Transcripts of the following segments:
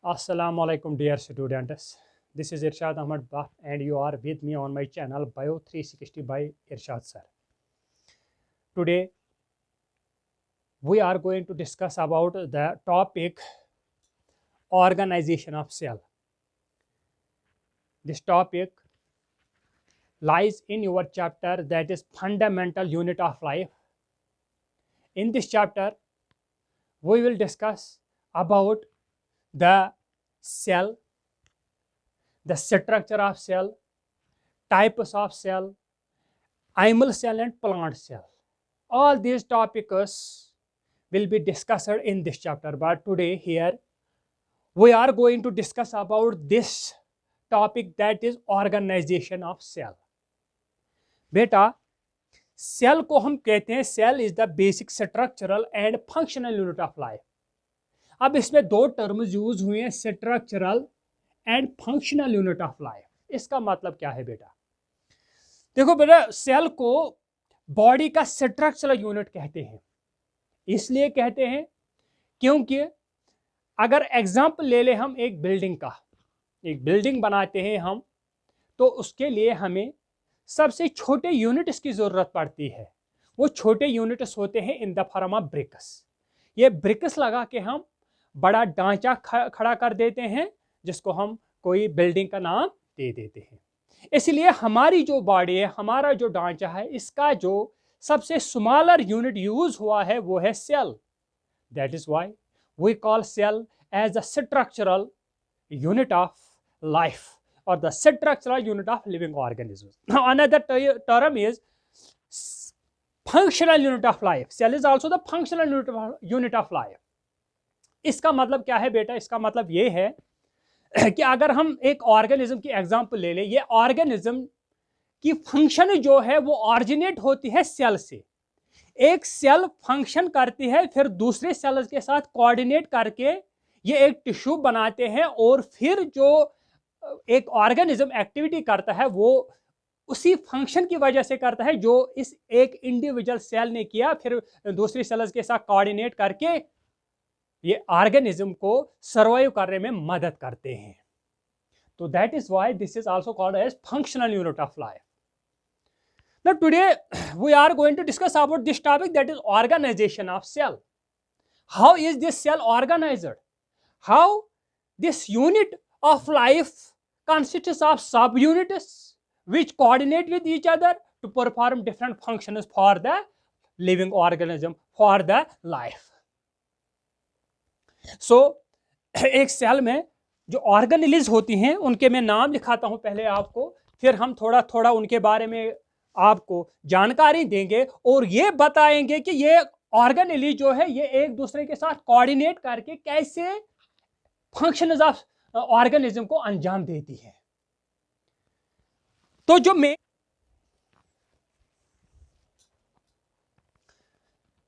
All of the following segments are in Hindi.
Assalamu alaikum dear students. This is Irshad Ahmad Bhatt and you are with me on my channel Bio 360 by Irshad sir. Today we are going to discuss about the topic organization of cell. This topic lies in your chapter that is fundamental unit of life. In this chapter we will discuss about the cell, the structure of cell, types of cell, animal cell and plant cell. All these topics will be discussed in this chapter, but today here we are going to discuss about this topic, that is organization of cell. बेटा सेल को हम कहते हैं, cell is the basic structural and functional unit of life. अब इसमें दो टर्म्स यूज हुए हैं, structural and functional unit of life. इसका मतलब क्या है बेटा? देखो बेटा, सेल को बॉडी का स्ट्रक्चरल यूनिट कहते हैं. इसलिए कहते हैं क्योंकि अगर एग्जांपल ले ले हम एक बिल्डिंग का, एक बिल्डिंग बनाते हैं हम, तो उसके लिए हमें सबसे छोटे यूनिट्स की ज़रूरत पड़ती है. वो छोटे यूनिट्स होते हैं in the form of BRICS. ये ब्रिक्स लगा के हम बड़ा ढांचा खड़ा कर देते हैं, जिसको हम कोई बिल्डिंग का नाम दे देते हैं. इसलिए हमारी जो बॉडी है, हमारा जो ढांचा है, इसका जो सबसे स्मॉलर यूनिट यूज हुआ है वो है cell. That is why we call cell as the structural unit of life or the structural unit of living organisms. Now another term is functional unit of life. Cell is also the functional unit of life. इसका मतलब क्या है बेटा? इसका मतलब ये है कि अगर हम एक ऑर्गेनिज्म की एग्जांपल ले ले, ये ऑर्गेनिज्म की फंक्शन जो है वो ऑरिजिनेट होती है सेल से. एक सेल फंक्शन करती है, फिर दूसरे सेल्स के साथ कोऑर्डिनेट करके ये एक टिश्यू बनाते हैं, और फिर जो एक ऑर्गेनिज्म एक्टिविटी करता है वो उसी फंक्शन की वजह से करता है जो इस एक इंडिविजुअल सेल ने किया, फिर दूसरी सेल्स के साथ कोऑर्डिनेट करके ये ऑर्गेनिज्म को सर्वाइव करने में मदद करते हैं. तो that is why this is also called as functional unit of life. Now today we are going to discuss about this topic, that is organisation of cell. How is this cell organised? How this unit of life consists of subunits which coordinate with each other to perform different functions for the living organism, for the life. So एक सेल में जो ऑर्गेनेल्स होती हैं उनके मैं नाम लिखाता हूं पहले आपको, फिर हम थोड़ा थोड़ा उनके बारे में आपको जानकारी देंगे और ये बताएंगे कि ये ऑर्गेनेल्स जो है ये एक दूसरे के साथ कोऑर्डिनेट करके कैसे फंक्शंस ऑफ ऑर्गेनिज्म को अंजाम देती है. तो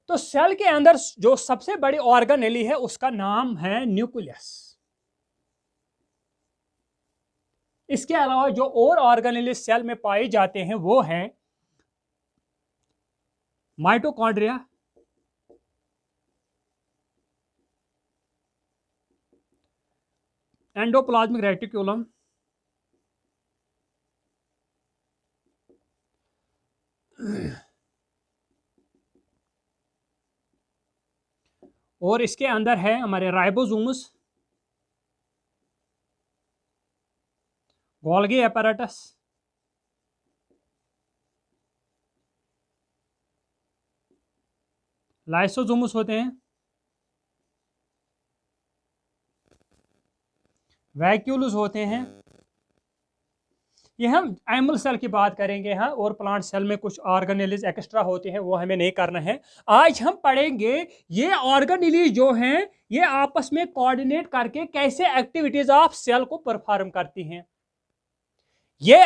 तो सेल के अंदर जो सबसे बड़ी ऑर्गेनेली है उसका नाम है न्यूक्लियस. इसके अलावा जो और ऑर्गेनेली सेल में पाए जाते हैं वो हैं माइटोकॉन्ड्रिया, एंडोप्लाज्मिक रेटिकुलम, और इसके अंदर है हमारे राइबोसोम्स, गोल्गी एपैरेटस, लाइसोसोम्स होते हैं, वैक्यूल्स होते हैं. ये हम एनिमल सेल की बात करेंगे हाँ, और प्लांट सेल में कुछ ऑर्गेनेल्स एक्स्ट्रा होते हैं, वो हमें नहीं करना है. आज हम पढ़ेंगे ये ऑर्गेनेल्स जो हैं ये आपस में कोऑर्डिनेट करके कैसे एक्टिविटीज ऑफ सेल को परफॉर्म करती हैं. ये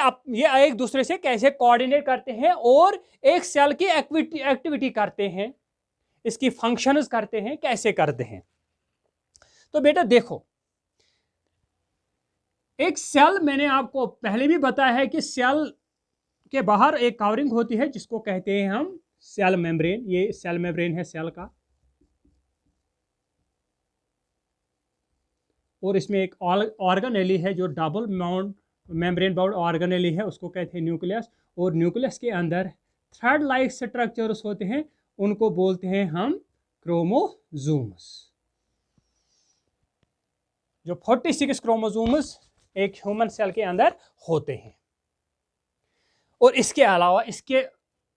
एक दूसरे से कैसे कोऑर्डिनेट करते हैं और एक सेल की एक्टिविटी करते हैं, इसकी फंक्शंस करते हैं, कैसे करते हैं. तो बेटा देखो, एक सेल मैंने आपको पहले भी बताया है कि सेल के बाहर एक कवरिंग होती है जिसको कहते हैं हम सेल मेम्ब्रेन. ये सेल मेम्ब्रेन है सेल का. और इसमें एक ऑर्गेनेली है जो double mount membrane bound organelle है, उसको कहते हैं न्यूक्लियस। और न्यूक्लियस के अंदर थ्रेड लाइक स्ट्रक्चर्स होते हैं, उनको बोलते हैं हम क्रोमोसोम्स। जो 46 क्रोमोसोम्स एक ह्यूमन सेल के अंदर होते हैं। और इसके अलावा इसके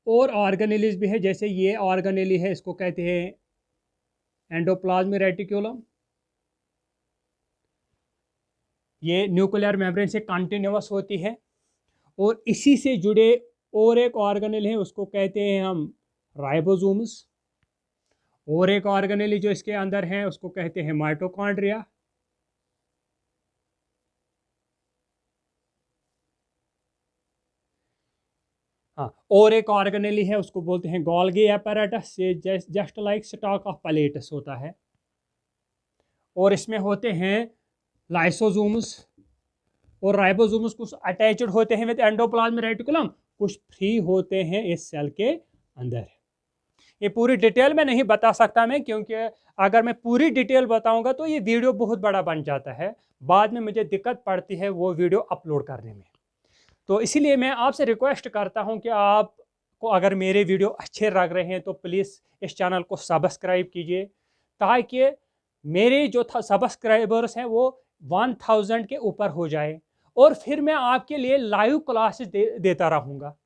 और ऑर्गेनेलीज भी है, जैसे ये ऑर्गेनेली है, इसको कहते हैं एंडोप्लाज्मिक रेटिकुलम। ये न्यूक्लियर मेम्ब्रेन से कंटिन्यूअस होती है। और इसी से जुड़े और एक ऑर्गेनेल है, उसको कहते हैं हम राइबोसोम्स। और एक ऑर्गेनेल जो इसके अंदर है उसको कहते हैं माइटोकॉन्ड्रिया। हाँ, और एक ऑर्गेनेल है उसको बोलते हैं गोल्गी एपैरेटस, ये just like stock of plates होता है। और इसमें होते हैं लाइसोसोम्स और राइबोसोम्स, कुछ अटैच्ड होते हैं विद एंडोप्लाज्मिक रेटिकुलम, कुछ फ्री होते हैं इस सेल के अंदर। ये पूरी डिटेल में नहीं बता सकता मैं, क्योंकि अगर मैं पूरी डिटेल बताऊंगा तो ये वीडियो बहुत बड़ा बन जाता है, बाद में मुझे दिक्कत पड़ती है वो वीडियो अपलोड करने में। तो इसीलिए मैं आपसे रिक्वेस्ट करता हूं कि आपको अगर मेरे वीडियो अच्छे लग रहे हैं तो प्लीज़ इस चैनल को सब्सक्राइब कीजिए, ताकि मेरे जो सब्सक्राइबर्स हैं वो 1000 के ऊपर हो जाए, और फिर मैं आपके लिए लाइव क्लासेस देता रहूँगा।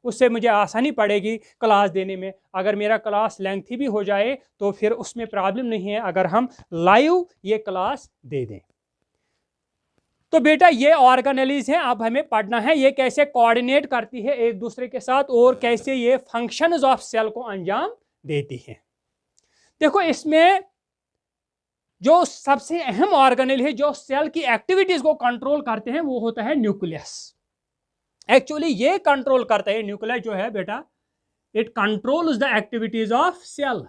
उससे मुझे आसानी पड़ेगी क्लास देने में। अगर मेरा क्लास लेंथी भी हो जाए तो फिर उसमें प्रॉब्लम नहीं है अगर हम लाइव ये क्लास दे दें। तो बेटा ये ऑर्गेनेलीज हैं, अब हमें पढ़ना है ये कैसे कोऑर्डिनेट करती है एक दूसरे के साथ और कैसे ये फंक्शंस ऑफ सेल को अंजाम देती है। देखो इसमें जो सबसे अहम ऑर्गेनेल है जो सेल की एक्टिविटीज को कंट्रोल करते हैं वो होता है न्यूक्लियस। एक्चुअली ये कंट्रोल करता है, न्यूक्लियस जो है बेटा, it controls the activities of cell.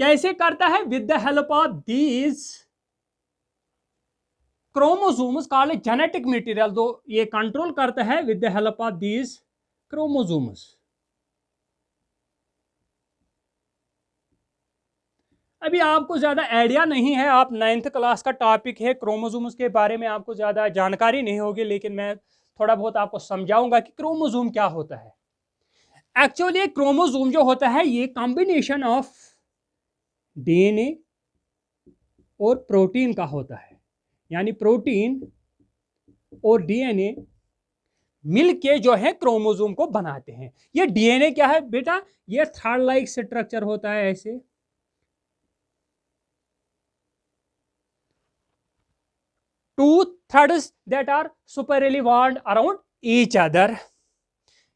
कैसे करता है? With the help of these chromosomes called genetic material. तो ये कंट्रोल करता है with the help of these chromosomes. अभी आपको ज़्यादा आइडिया नहीं है, आप 9th क्लास का टॉपिक है, क्रोमोसोम्स के बारे में आपको ज़्यादा जानकारी नहीं होगी, लेकिन मैं थोड़ा बहुत आपको समझाऊंगा कि क्रोमोसोम क्या होता है। एक्चुअली क्रोमोसोम जो होता है ये कॉम्बिनेशन ऑफ डीएनए और प्रोटीन का होता है, यानी प्रोटीन और डीएनए मिलके जो है क्रोमोसोम को बनाते हैं। ये डीएनए क्या है बेटा? ये थ्रेड लाइक स्ट्रक्चर होता है, ऐसे two threads that are superally wound around each other।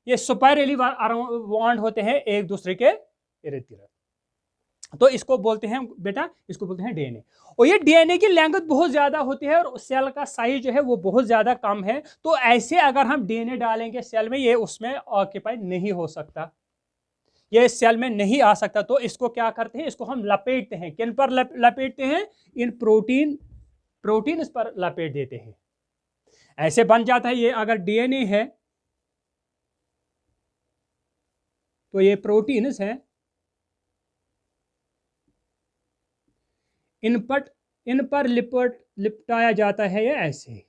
ये superally wound होते हैं एक दूसरे के इर्द गिर्द। तो इसको बोलते हैं बेटा, इसको बोलते हैं डीएनए। और ये डीएनए की लेंथ बहुत ज्यादा होती है और सेल का साइज जो है वो बहुत ज्यादा कम है। तो ऐसे अगर हम डीएनए डालेंगे सेल में, ये उसमें ऑक्यूपाई नहीं हो सकता, ये सेल में नहीं आ सकता। तो इसको क्या करते हैं? इसको हम लपेटते हैं। किन पर लपेटते हैं? इन प्रोटीन इस पर लपेट देते हैं, ऐसे बन जाता है। ये अगर डीएनए है तो ये प्रोटीन्स हैं, इन पर लिपटाया जाता है ये ऐसे।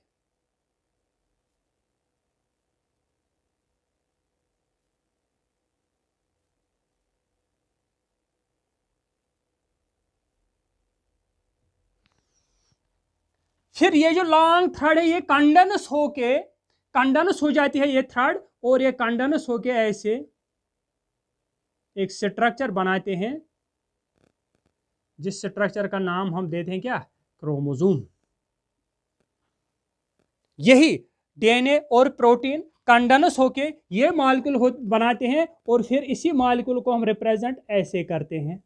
फिर ये जो लॉन्ग थ्रेड है ये कंडेंस हो जाती है ये थ्रेड, और ये कंडेंस होके ऐसे एक स्ट्रक्चर बनाते हैं, जिस स्ट्रक्चर का नाम हम देते हैं क्या? क्रोमोसोम। यही डीएनए और प्रोटीन कंडेंस होके ये मॉलिक्यूल बनाते हैं, और फिर इसी मॉलिक्यूल को हम रिप्रेजेंट ऐसे करते हैं,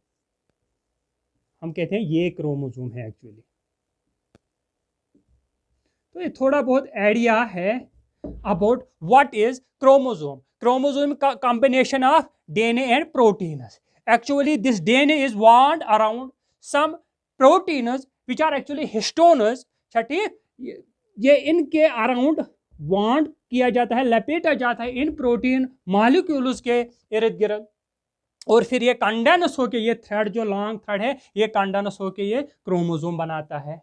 हम कहते हैं ये क्रोमोसोम है एक्चुअली। तो ये थोड़ा बहुत आइडिया है about what is chromosome. Chromosome का combination of DNA and proteins. Actually this DNA is wound around some proteins which are actually histones। ठीक, ये इनके अराउंड wound किया जाता है, लपेटा जाता है इन प्रोटीन मॉलिक्यूल्स के इर्द गिर्द। और फिर ये कंडेंस होके, ये थ्रेड जो लॉन्ग थ्रेड है ये कंडेंस होके ये क्रोमोसोम बनाता है।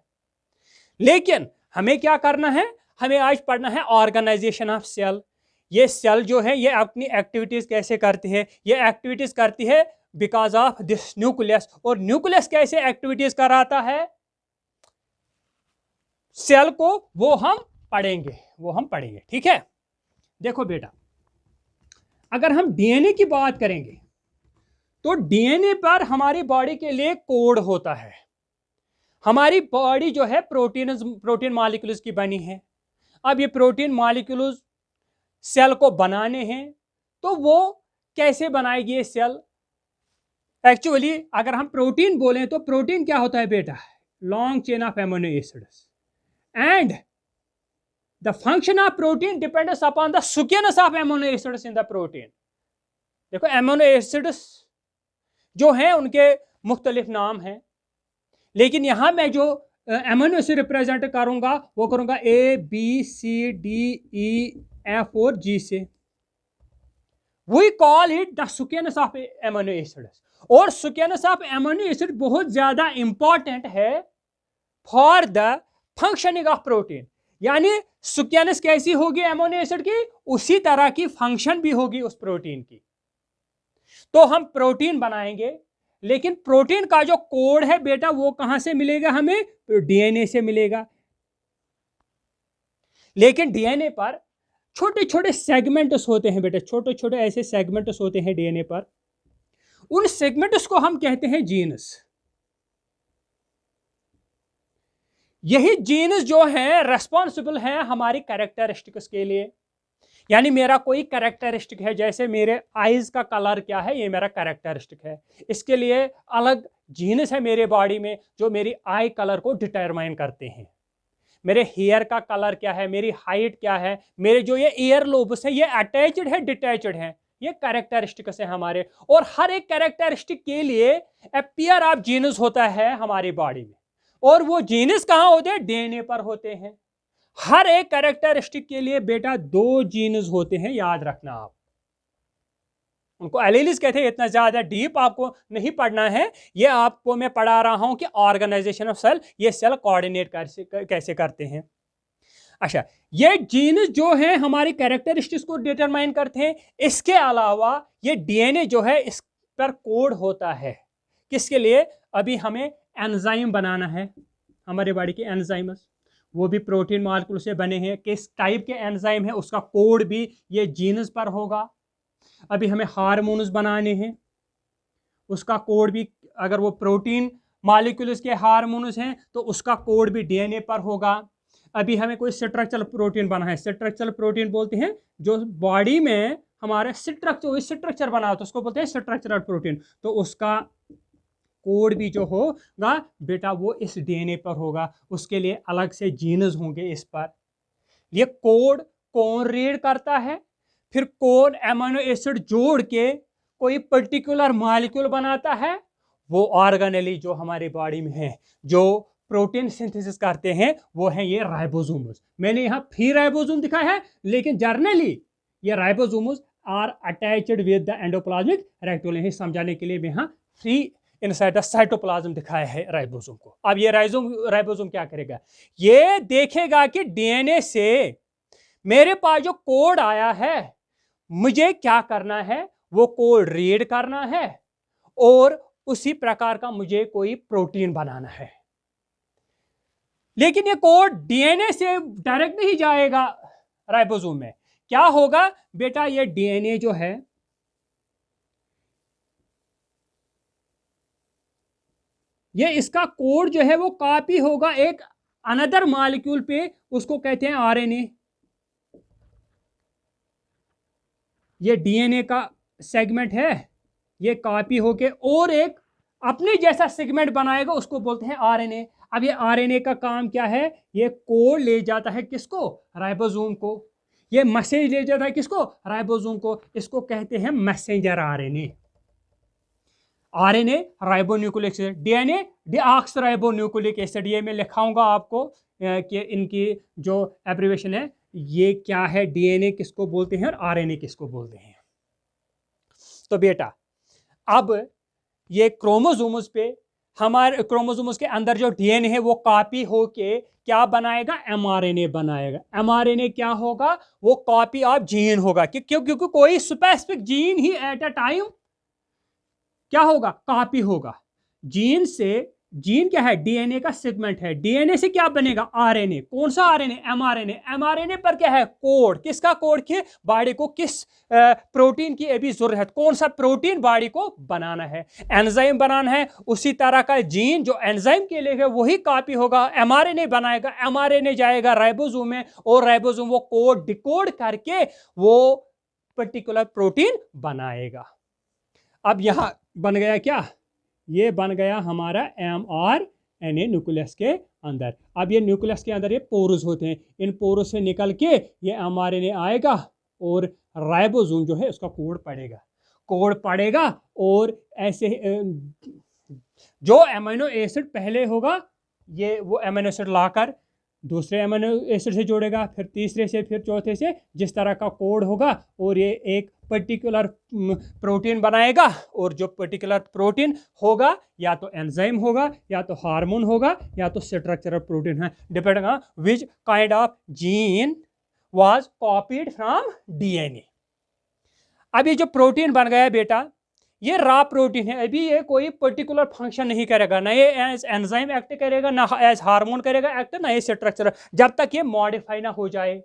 लेकिन हमें क्या करना है, हमें आज पढ़ना है ऑर्गेनाइजेशन ऑफ सेल। ये सेल जो है ये अपनी एक्टिविटीज कैसे करती है, ये एक्टिविटीज करती है बिकॉज ऑफ दिस न्यूक्लियस। और न्यूक्लियस कैसे एक्टिविटीज कराता है सेल को, वो हम पढ़ेंगे, ठीक है। देखो बेटा, अगर हम डीएनए की बात करेंगे तो डीएनए पर हमारी बॉडी के लिए कोड होता है। हमारी बॉडी जो है प्रोटीन मॉलिक्यूल्स की बनी है। अब ये प्रोटीन मॉलिक्यूल्स सेल को बनाने हैं, तो वो कैसे बनाएगी ये सेल? एक्चुअली अगर हम प्रोटीन बोलें तो प्रोटीन क्या होता है बेटा? Long chain of amino acids, and the function of protein depends upon the sequence of amino acids in the protein. देखो एमिनो एसिड्स जो हैं उनके मुख्तलिफ नाम हैं, लेकिन यहां मैं जो एमिनो एसिड रिप्रेजेंट करूंगा वो करूंगा A B C D E F और जी से। We call it the sequence of amino acids. और सीक्वेंस ऑफ एमिनो एसिड बहुत ज्यादा इंपॉर्टेंट है for the functioning of protein. यानी सीक्वेंस कैसी होगी एमिनो एसिड की, उसी तरह की फंक्शन भी होगी उस प्रोटीन की। तो हम प्रोटीन बनाएंगे, लेकिन प्रोटीन का जो कोड है बेटा वो कहां से मिलेगा हमें? डीएनए से मिलेगा। लेकिन डीएनए पर छोटे छोटे सेगमेंट्स होते हैं बेटा, छोटे छोटे ऐसे सेगमेंट्स होते हैं डीएनए पर। उन सेगमेंट्स को हम कहते हैं जीनस। यही जीनस जो है रेस्पॉन्सिबल है हमारी कैरेक्टरिस्टिक्स के लिए। यानी मेरा कोई कैरेक्टरिस्टिक है, जैसे मेरे आईज का कलर क्या है, ये मेरा कैरेक्टरिस्टिक है। इसके लिए अलग जीनस है मेरे बॉडी में जो मेरी आई कलर को डिटरमाइन करते हैं। मेरे हेयर का कलर क्या है, मेरी हाइट क्या है, मेरे जो ये ईयर लोब्स है ये अटैच्ड है डिटैच्ड है, ये कैरेक्टरिस्टिक्स है हमारे। और हर एक कैरेक्टरिस्टिक के लिए अपीयर ऑफ जीनस होता है हमारी बॉडी में। और वो जीनस कहाँ होते हैं? डीएनए पर होते हैं। हर एक कैरेक्टरिस्टिक के लिए बेटा 2 जीन्स होते हैं, याद रखना आप। उनको एलील्स कहते हैं। इतना ज्यादा डीप आपको नहीं पढ़ना है, ये आपको मैं पढ़ा रहा हूं कि ऑर्गेनाइजेशन ऑफ सेल, ये सेल कोऑर्डिनेट कैसे करते हैं। अच्छा, ये जीन्स जो है हमारी कैरेक्टरिस्टिक्स को डिटरमाइन करते हैं। इसके अलावा ये डीएनए जो है इस पर कोड होता है। किसके लिए? अभी हमें एंजाइम बनाना है, हमारे बॉडी के एंजाइम्स, वो भी प्रोटीन मॉलिक्यूल से बने हैं। किस टाइप के एंजाइम है उसका कोड भी ये जीन्स पर होगा। अभी हमें हार्मोन्स बनाने हैं, उसका कोड भी, अगर वो प्रोटीन मॉलिक्यूल्स के हार्मोन्स हैं तो उसका कोड भी डीएनए पर होगा। अभी हमें कोई स्ट्रक्चरल प्रोटीन बना है, स्ट्रक्चरल प्रोटीन बोलते हैं जो बॉडी में हमारे स्ट्रक्चर बना होता है, उसको बोलते हैं स्ट्रक्चरल प्रोटीन। तो उसका कोड भी जो होगा बेटा वो इस डीएनए पर होगा। उसके लिए अलग से जीन्स होंगे इस पर। ये कोड कौन रीड करता है? फिर कौन एमिनो एसिड जोड़ के कोई पर्टिकुलर मॉलिक्यूल बनाता है? वो ऑर्गेनेली जो हमारे बॉडी में है, जो प्रोटीन सिंथेसिस करते हैं, वो है ये राइबोसोम्स। मैंने यहाँ फ्री राइबोसोम दिखाया है, लेकिन जर्नली ये ribosomes are attached with the endoplasmic reticulum. समझाने के लिए मैं यहाँ फ्री इनसाइड द साइटोप्लाज्म दिखाया है राइबोसोम को। अब ये राइबोसोम क्या करेगा? ये देखेगा कि डीएनए से मेरे पास जो कोड आया है मुझे क्या करना है, वो कोड रीड करना है और उसी प्रकार का मुझे कोई प्रोटीन बनाना है। लेकिन ये कोड डीएनए से डायरेक्ट नहीं जाएगा राइबोसोम में। क्या होगा बेटा? ये डीएनए जो है ये इसका कोड जो है वो कॉपी होगा एक अनदर मॉलिक्यूल पे, उसको कहते हैं आरएनए। ये डीएनए का सेगमेंट है, ये कॉपी होके और एक अपने जैसा सेगमेंट बनाएगा, उसको बोलते हैं आरएनए। अब ये आरएनए का काम क्या है? ये कोड ले जाता है किसको? राइबोसोम को। ये मैसेज ले जाता है किसको? राइबोसोम को। इसको कहते हैं messenger RNA. RNA ribonucleic acid, DNA deoxyribonucleic acid. ये मैं लिखाऊंगा आपको कि इनकी जो एब्रिविएशन है ये क्या है, डीएनए किसको बोलते हैं और आरएनए किसको बोलते हैं। तो बेटा अब ये क्रोमोसोम्स पे, हमारे क्रोमोसोम्स के अंदर जो डीएनए है वो कॉपी होके क्या बनाएगा, एमआरएनए बनाएगा। एमआरएनए क्या होगा, वो कॉपी ऑफ जीन होगा। क्योंकि कोई specific gene he at a time क्या होगा, कॉपी होगा। जीन से, जीन क्या है, डीएनए का सेगमेंट है। डीएनए से क्या बनेगा, आरएनए। कौन सा आरएनए, एमआरएनए। एमआरएनए पर क्या है, कोड। किसका कोड, के बॉडी को किस प्रोटीन की अभी जरूरत, कौन सा प्रोटीन बॉडी को बनाना है, एंजाइम बनाना है। उसी तरह का जीन जो एंजाइम के लिए है वही कॉपी होगा, एमआरएनए बनाएगा। एमआरएनए जाएगा राइबोसोम में और राइबोसोम वो कोड डिकोड करके वो पर्टिकुलर प्रोटीन बनाएगा। अब यहां बन गया क्या, ये बन गया हमारा एमआरएनए न्यूक्लियस के अंदर। अब ये न्यूक्लियस के अंदर ये पोरस होते हैं, इन पोरस से निकल के ये एमआरएनए आएगा और राइबोसोम जो है उसका कोड पड़ेगा और ऐसे जो एमिनो एसिड पहले होगा ये वो एमिनो एसिड लाकर दूसरे एमिनो एसिड से जोड़ेगा, फिर तीसरे से, फिर चौथे से, जिस तरह का कोड होगा और ये एक पर्टिकुलर प्रोटीन बनाएगा। और जो पर्टिकुलर प्रोटीन होगा या तो एंजाइम होगा या तो हार्मोन होगा या तो स्ट्रक्चरल प्रोटीन है, depending on which kind of gene was copied from DNA. अब ये जो प्रोटीन बन गया बेटा, ये रॉ प्रोटीन है। अभी ये कोई पर्टिकुलर फंक्शन नहीं करेगा, ना ये एज एंजाइम एक्ट करेगा, ना एज हार्मोन करेगा एक्ट, ना ये स्ट्रक्चर, जब तक ये मॉडिफाई ना हो जाए,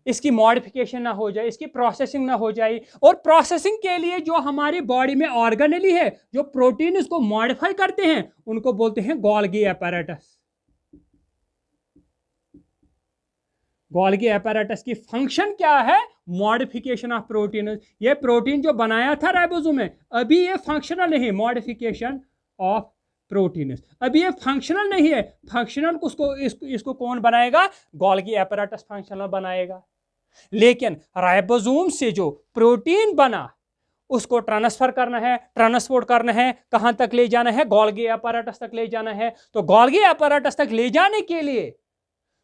इसकी मॉडिफिकेशन ना हो जाए, इसकी प्रोसेसिंग ना हो जाए। और प्रोसेसिंग के लिए जो हमारी बॉडी में ऑर्गेनेली है, जो प्रोटीन इसको मॉडिफाई करते हैं, उनको बोलते हैं गोल्गी एपैरेटस। गोल्गी एपैरेटस की फंक्शन क्या है, मॉडिफिकेशन ऑफ प्रोटीन। ये प्रोटीन जो बनाया था राइबोसोम में, अभी ये फंक्शनल नहीं, मॉडिफिकेशन ऑफ प्रोटीन अभी ये फंक्शनल नहीं है। फंक्शनल इसको कौन बनाएगा, गोल्गी एपैरेटस फंक्शनल बनाएगा। लेकिन राइबोसोम से जो प्रोटीन बना उसको ट्रांसफर करना है, ट्रांसपोर्ट करना है, कहां तक ले जाना है, गोल्गी एपैरेटस तक ले जाना है। तो गोल्गी एपैरेटस तक ले जाने के लिए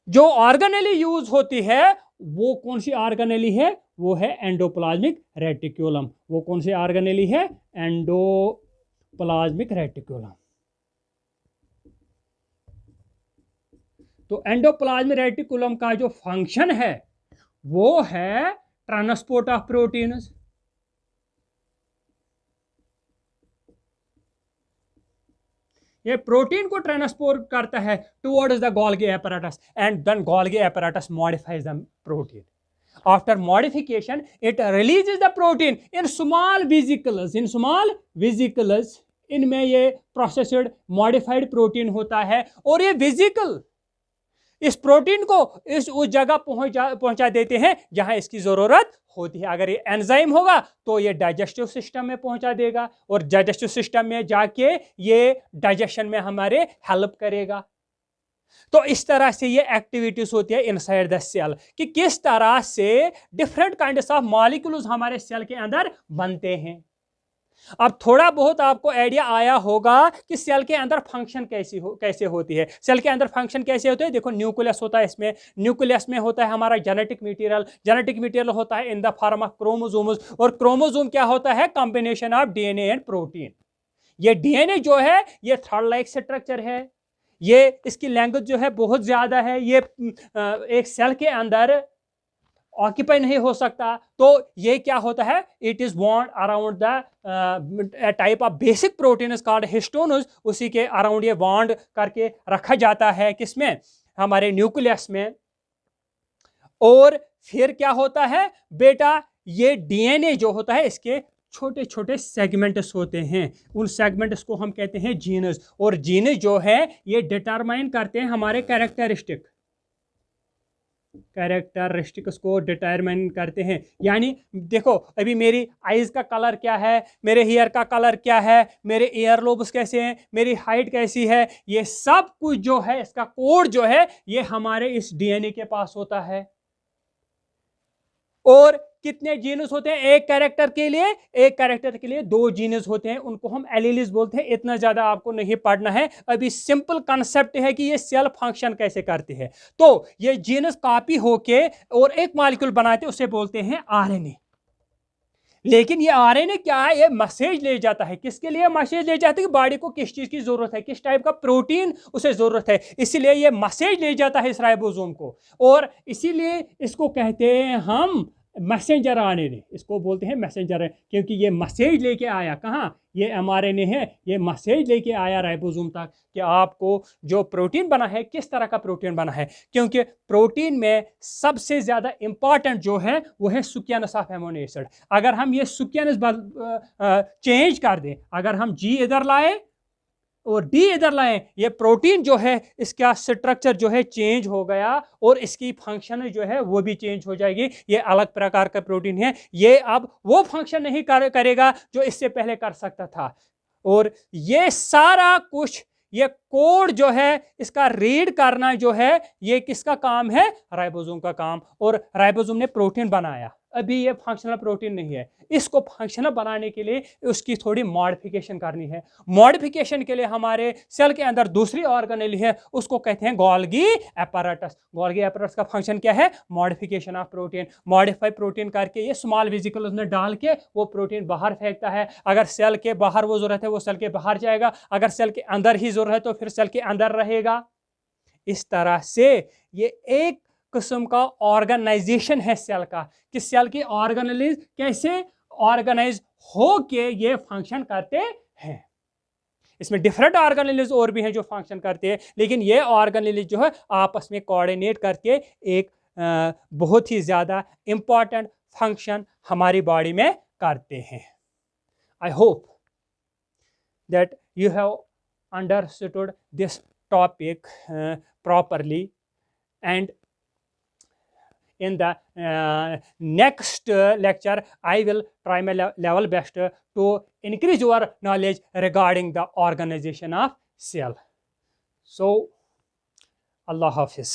जो ऑर्गेनेली यूज होती है वो कौन सी ऑर्गेनेली है, वो है एंडोप्लाज्मिक रेटिकुलम। वो कौन सी ऑर्गेनेली है, एंडोप्लाज्मिक रेटिकुलम। तो एंडोप्लाज्मिक रेटिकुलम का जो फंक्शन है वो है ट्रांसपोर्ट ऑफ प्रोटीन्स। ये प्रोटीन को ट्रांसपोर्ट करता है towards the Golgi apparatus and then Golgi apparatus modifies the protein. After modification, it releases the protein in small vesicles. इनमें ये प्रोसेस्ड मॉडिफाइड प्रोटीन होता है और ये वेसिकल इस प्रोटीन को उस जगह पहुंचा देते हैं जहां इसकी जरूरत होती है। अगर ये एंजाइम होगा तो ये डाइजेस्टिव सिस्टम में पहुंचा देगा और डाइजेस्टिव सिस्टम में जाके ये डाइजेशन में हमारे हेल्प करेगा। तो इस तरह से ये एक्टिविटीज होती है इनसाइड द सेल कि किस तरह से डिफरेंट काइंड्स ऑफ मॉलिक्यूल्स हमारे सेल के अंदर बनते हैं। अब थोड़ा बहुत आपको आइडिया आया होगा कि सेल के अंदर फंक्शन कैसे होती है। सेल के अंदर फंक्शन कैसे होते हैं, देखो न्यूक्लियस होता है, इसमें न्यूक्लियस में होता है हमारा जेनेटिक मटेरियल होता है in the form of chromosomes. और क्रोमोसोम क्या होता है, combination of DNA and protein. ये डीएनए जो है ये थ्रेड लाइक स्ट्रक्चर है, ये इसकी लैंग्वेज जो है बहुत ज्यादा है, ये एक सेल के अंदर ऑक्यूपाई नहीं हो सकता। तो ये क्या होता है, it is bond around the type of basic protein called histones, उसी के अराउंड ये बॉन्ड करके रखा जाता है किसमें, हमारे न्यूक्लियस में। और फिर क्या होता है बेटा, ये डीएनए जो होता है इसके छोटे छोटे सेगमेंट्स होते हैं, उन सेगमेंट्स को हम कहते हैं जीनस। और जीनस जो है ये डिटरमाइन करते हैं हमारे कैरेक्टरिस्टिक्स को डिटरमाइन करते हैं। यानी देखो अभी मेरी आईज का कलर क्या है, मेरे हेयर का कलर क्या है, मेरे ईयर लोब्स कैसे हैं, मेरी हाइट कैसी है, ये सब कुछ जो है इसका कोड जो है ये हमारे इस डीएनए के पास होता है। और कितने जीनस होते हैं एक कैरेक्टर के लिए 2 जीनस होते हैं, उनको हम एलील्स बोलते हैं। इतना ज्यादा आपको नहीं पढ़ना है, अभी सिंपल कंसेप्ट है कि ये सेल फंक्शन कैसे करते हैं। तो ये जीनस कॉपी होके और एक मॉलिक्यूल बनाते हैं, उसे बोलते हैं आरएनए। लेकिन ये आरएनए क्या है, ये मैसेज ले जाता है। किसके लिए मैसेज ले जाता है कि बॉडी को किस चीज़ की ज़रूरत है, किस टाइप का प्रोटीन उसे ज़रूरत है, इसीलिए ये मैसेज ले जाता है इस राइबोसोम को। और इसीलिए इसको कहते हैं हम मैसेंजर आरएनए, इसको बोलते हैं मैसेंजर, क्योंकि ये मैसेज लेके आया कहाँ, ये एमआरएनए है, ये मैसेज लेके आया राइबोसोम तक कि आपको जो प्रोटीन बना है किस तरह का प्रोटीन बना है। क्योंकि प्रोटीन में सबसे ज़्यादा इंपॉर्टेंट जो है वो है सीक्वेंस ऑफ एमिनो एसिड। अगर हम ये सीक्वेंस चेंज कर दें, अगर हम जी इधर लाए और डी इधर लाएं, ये प्रोटीन जो है इसका स्ट्रक्चर जो है चेंज हो गया और इसकी फंक्शन जो है वो भी चेंज हो जाएगी। ये अलग प्रकार का प्रोटीन है, ये अब वो फंक्शन नहीं करेगा जो इससे पहले कर सकता था। और ये सारा कुछ, ये कोड जो है इसका रीड करना जो है, ये किसका काम है, राइबोसोम का काम। और राइबोसोम ने प्रोटीन बनाया, अभी ये फंक्शनल प्रोटीन नहीं है, इसको फंक्शनल बनाने के लिए उसकी थोड़ी मॉडिफिकेशन करनी है। मॉडिफिकेशन के लिए हमारे सेल के अंदर दूसरी ऑर्गेनेल है, उसको कहते हैं गोल्गी एपैरेटस। गोल्गी एपैरेटस का फंक्शन क्या है, modification of protein. Modify protein करके ये स्मॉल वेसिकल उसमें डाल के वो प्रोटीन बाहर फेंकता है। अगर सेल के बाहर वो जरूरत है वो सेल के बाहर जाएगा, अगर सेल के अंदर ही जरूरत है तो फिर सेल के अंदर रहेगा। इस तरह से ये एक किस्म का ऑर्गेनाइजेशन है सेल का, कि सेल की ऑर्गेनेल कैसे ऑर्गेनाइज हो के ये फंक्शन करते हैं। इसमें डिफरेंट ऑर्गेनेल्स और भी हैं जो फंक्शन करते हैं, लेकिन ये ऑर्गेनेल जो है आपस में कोऑर्डिनेट करके एक बहुत ही ज़्यादा इम्पॉर्टेंट फंक्शन हमारी बॉडी में करते हैं। I hope that you have understood this topic properly, and in the next lecture I will try my level best to increase your knowledge regarding the organization of cell. So Allah Hafiz.